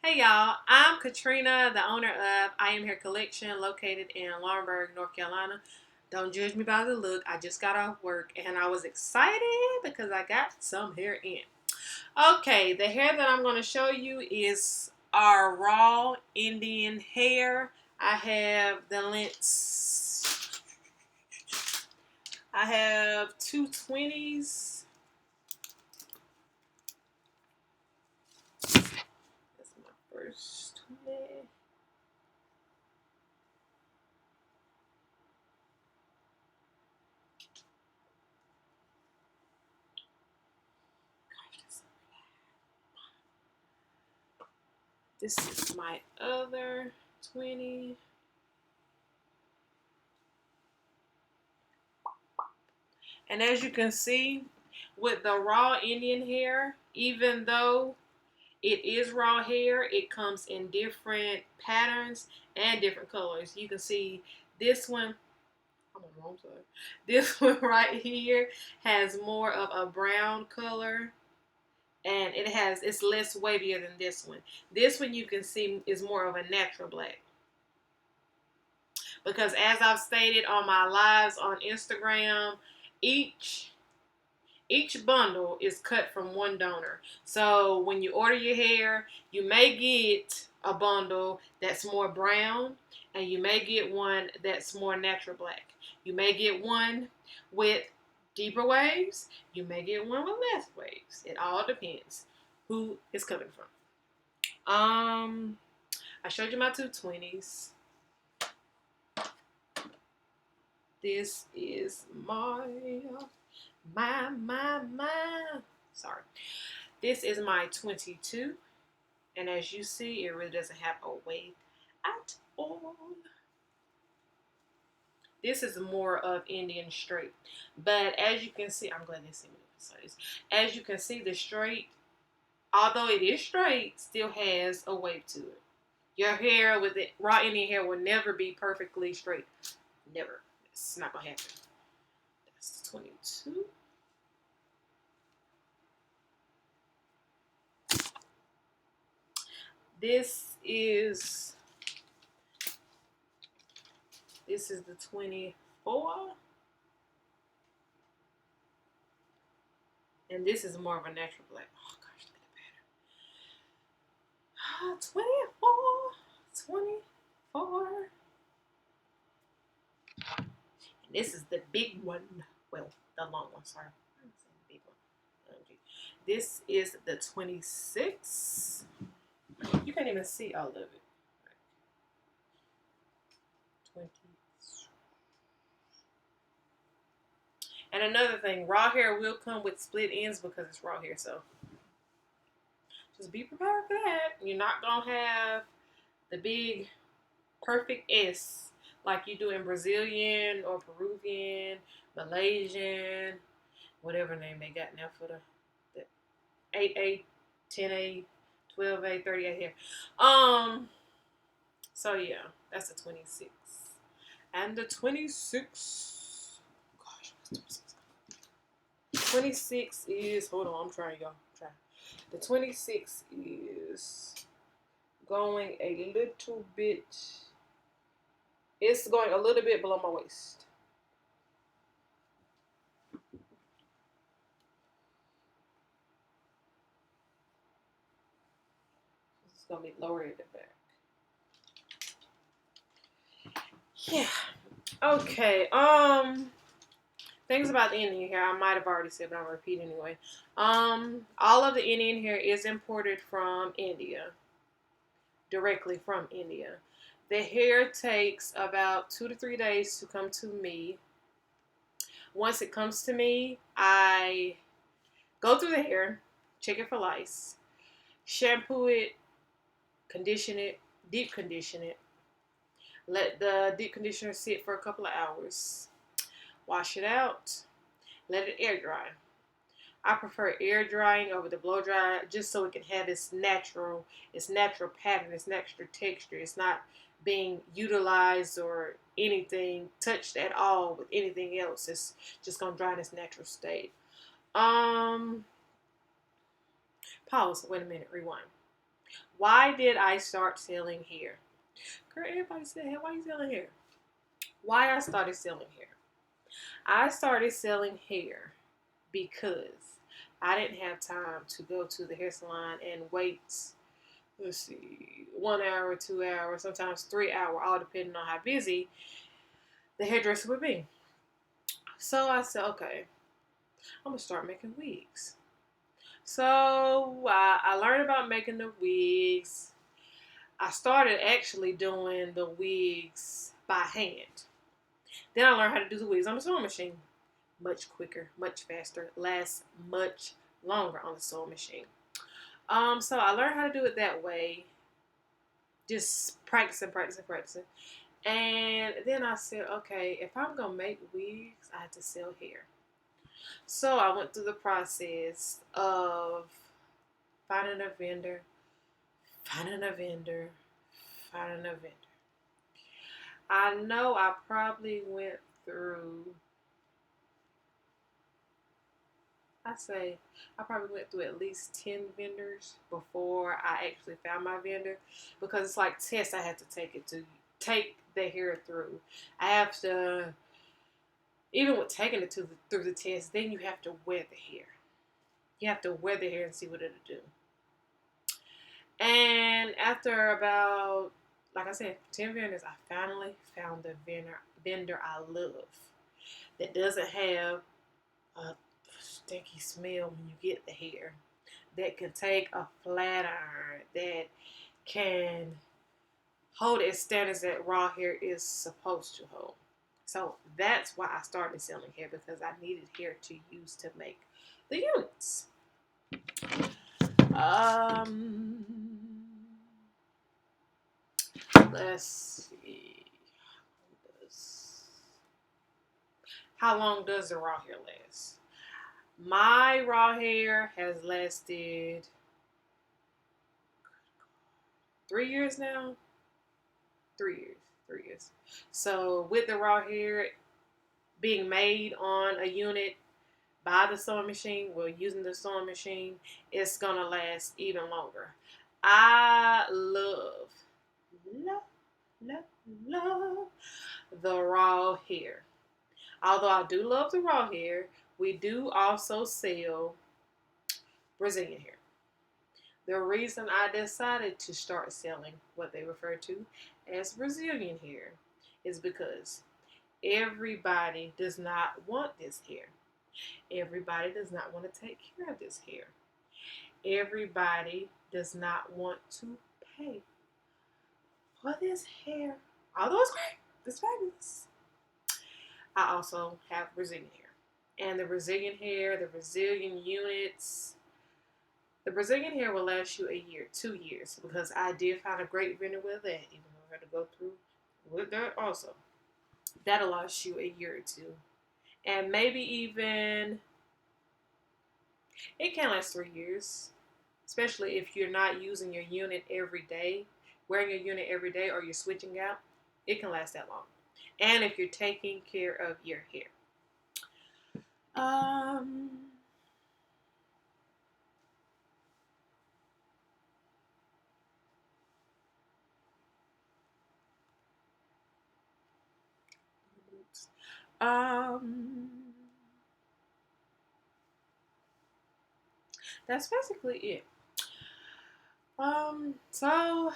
Hey y'all, I'm Katrina, the owner of I Am Hair Collection located in Lawrenceburg, North Carolina. Don't judge me by the look. I just got off work and I was excited because I got some hair in. Okay, the hair that I'm going to show you is our raw Indian hair. I have the lengths. I have two 20s. That's my first 20. This is my other 20. And as you can see, with the raw Indian hair, even though it is raw hair, it comes in different patterns and different colors. You can see this one, I'm on the wrong side. This one right here has more of a brown color and it's less wavier than this one. This one you can see is more of a natural black. Because as I've stated on my lives on Instagram, each bundle is cut from one donor. So when you order your hair, you may get a bundle that's more brown, and you may get one that's more natural black. You may get one with deeper waves. You may get one with less waves. It all depends who it's coming from. I showed you my two 20s. This is my. Sorry. This is my 22. And as you see, it really doesn't have a wave at all. This is more of Indian straight. But as you can see, I'm glad they see me. As you can see, the straight, although it is straight, still has a wave to it. Your hair with the raw Indian hair will never be perfectly straight. Never. It's not going to happen. That's 22. This is the 24. And this is more of a natural black. Oh gosh, look at the pattern. 24. And this is the big one. Well, the long one, sorry. I'm saying the big one. This is the 26. You can't even see all of it. 20. And another thing, raw hair will come with split ends because it's raw hair, so just be prepared for that. You're not gonna have the big perfect S like you do in Brazilian or Peruvian, Malaysian, whatever name they got now for the 8A, 10A, 12A, 30A hair. So yeah, that's the 26. And the 26, gosh, what's 26? 26 is, hold on, I'm trying, y'all. The 26 is going a little bit, it's going a little bit below my waist. It's going to be lower at the back. Yeah. Okay. Things about the Indian hair I might have already said, but I'll repeat anyway. All of the Indian hair is imported from India, directly from India. The hair takes about 2 to 3 days to come to me. Once it comes to me, I go through the hair, check it for lice, shampoo it, condition it, deep condition it. Let the deep conditioner sit for a couple of hours. Wash it out. Let it air dry. I prefer air drying over the blow dry just so it can have its natural pattern, its natural texture. It's not being utilized or anything touched at all with anything else. It's just gonna dry in its natural state. Pause. Wait a minute. Rewind. Why did I start selling hair? Girl, everybody said, hey, why you selling hair? Why I started selling hair? I started selling hair because I didn't have time to go to the hair salon and wait, let's see, 1 hour, 2 hours, sometimes 3 hours, all depending on how busy the hairdresser would be. So I said, okay, I'm gonna start making wigs. So I learned about making the wigs. I started actually doing the wigs by hand. Then I learned how to do the wigs on the sewing machine. Much quicker, much faster, lasts much longer on the sewing machine. So I learned how to do it that way. Just practicing, practicing, practicing. And then I said, okay, if I'm gonna make wigs, I have to sell hair. So I went through the process of finding a vendor, finding a vendor, finding a vendor. I know I probably went through, I probably went through at least 10 vendors before I actually found my vendor, because it's like tests I have to take the hair through. I have to, even with taking it through the test, then you have to wear the hair. You have to wear the hair and see what it'll do. And after about, like I said, 10 vendors, I finally found the vendor I love, that doesn't have a stinky smell when you get the hair, that can take a flat iron, that can hold its standards that raw hair is supposed to hold. So that's why I started selling hair, because I needed hair to use to make the units. Um, let's see. How long does the raw hair last? My raw hair has lasted 3 years now. 3 years. 3 years. So with the raw hair being made on a unit by the sewing machine, well, using the sewing machine, it's gonna last even longer. I love, love, love, love the raw hair. Although I do love the raw hair, we do also sell Brazilian hair. The reason I decided to start selling what they refer to as Brazilian hair is because everybody does not want this hair. Everybody does not want to take care of this hair. Everybody does not want to pay for this hair. Although it's great, it's fabulous. I also have Brazilian hair. And the Brazilian hair, the Brazilian units, the Brazilian hair will last you a year, 2 years, because I did find a great vendor with that, even though I had to go through with that also. That'll last you a year or two. And maybe even, it can last 3 years, especially if you're not using your unit every day, wearing your unit every day, or you're switching out. It can last that long. And if you're taking care of your hair. Um, um, that's basically it. So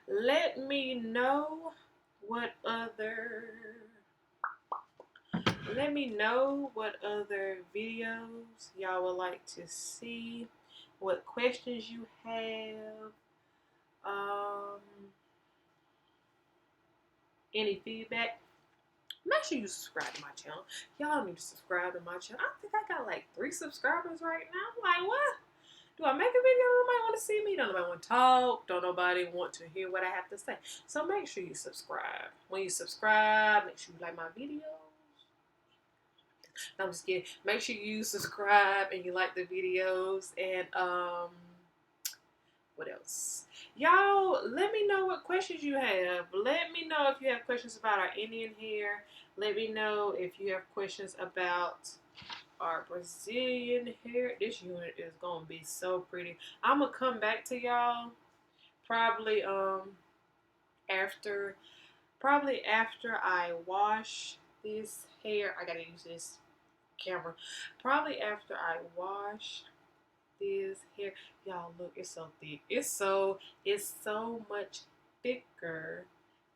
let me know what other videos y'all would like to see, what questions you have, um, any feedback. Make sure you subscribe to my channel. Y'all need to subscribe to my channel. I think I got like 3 subscribers right now. I'm like, what? Do I make a video? Don't nobody want to see me? Don't nobody want to talk? Don't nobody want to hear what I have to say? So make sure you subscribe. When you subscribe, make sure you like my videos. No, I'm just kidding. Make sure you subscribe and you like the videos. And what else? Y'all, let me know what questions you have. Let me know if you have questions about our Indian hair. Let me know if you have questions about our Brazilian hair. This unit is gonna be so pretty. I'm gonna come back to y'all probably after I wash this hair. I gotta use this camera. Probably after I wash this hair. Y'all look, it's so thick. It's so much thicker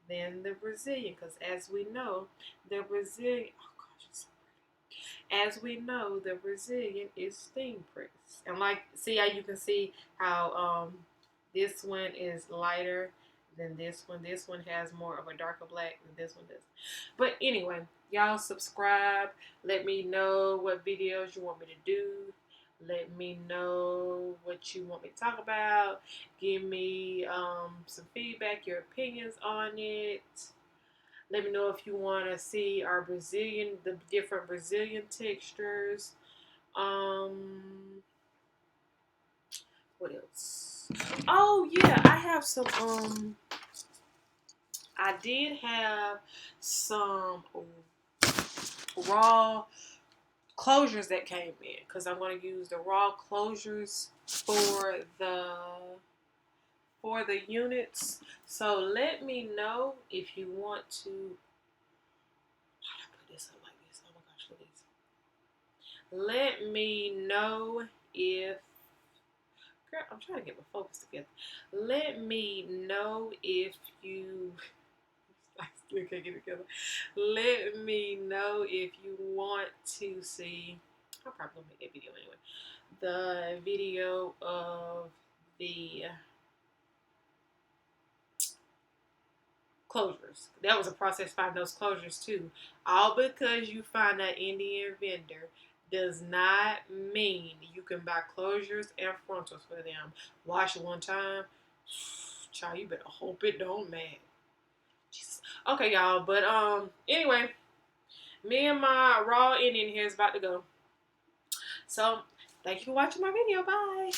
than the Brazilian, because as we know, the Brazilian, oh gosh, it's so pretty. As we know, the Brazilian is steam pressed. And like, see how you can see how this one is lighter than this one. This one has more of a darker black than this one does. But anyway, y'all subscribe. Let me know what videos you want me to do. Let me know what you want me to talk about. Give me some feedback, your opinions on it. Let me know if you want to see our the different Brazilian textures. What else? Oh yeah, I did have some raw closures that came in, because I'm going to use the raw closures for the units. So let me know if you want to. Why did I put this up like this? Oh my gosh, look at this. Let me know if. Girl, I'm trying to get my focus together. Let me know if you. I still can't get it together. Let me know if you want to see. I'm probably gonna make a video anyway. The video of the closures. That was a process finding those closures too. All because you find an Indian vendor does not mean you can buy closures and frontals for them. Wash it one time. Child, you better hope it don't match. Jesus. Okay, y'all. But anyway, me and my raw Indian hair is about to go. So thank you for watching my video. Bye.